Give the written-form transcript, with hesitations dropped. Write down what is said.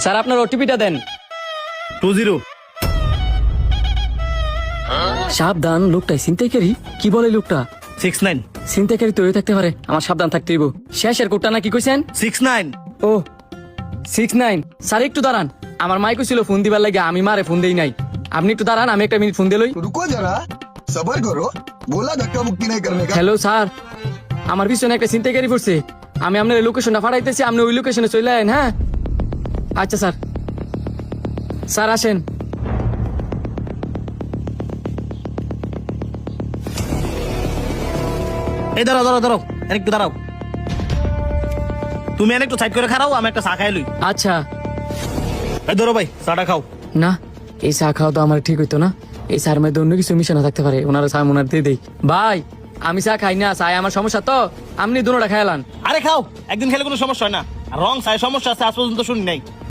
Sir আপনার ওটিপিটা দেন। 20। সাবধান, লোকটাই ছিনতাইকারী। কি বলে লোকটা? 69। ছিনতাইকারী তৈরি থাকতে পারে, আমার সাবধান থাকতে হইব। শেষের কোডটা না কি কইছেন? 69। ও 69। স্যার একটু দাঁড়ান, আমার মাই কইছিল ফোন দিবার লাগে, আমি মারে ফোন দেই নাই। আপনি একটু দাঁড়ান, আমি একটা মিনিট ফোন দিলই। रुको जरा सबर करो बोला धक्का मुक्की नहीं करने का হ্যালো স্যার, আমার পিছনে একটা ছিনতাইকারী পড়ছে। আমি আপনার লোকেশনটা পাঠাইতেছি, আপনি ওই লোকেশনে চলে আইন। হ্যাঁ আচ্ছা স্যার। স্যার আসেন। এই দাঁড়াও দাঁড়াও দাঁড়াও, একটু দাঁড়াও। তুমি একটু সাইড করে খারাও, আমি একটা চা খাই লই। আচ্ছা। এই ধরো ভাই, চাটা খাও। না, এই চা খাওয়া তো আমার ঠিক হইতো না। এই চার মধ্যে অন্য কিছু মিশানো থাকতে পারে, ওনারা চা মোনার দিয়ে দেই। ভাই আমি চা খাই না, চাই আমার সমস্যা তো, আপনি দুটোটা খাইলান। আরে খাও, একদিন খেলে কোনো সমস্যা হয় না। আর রং চাই সমস্যা আছে, আজ পর্যন্ত শুনি নাই।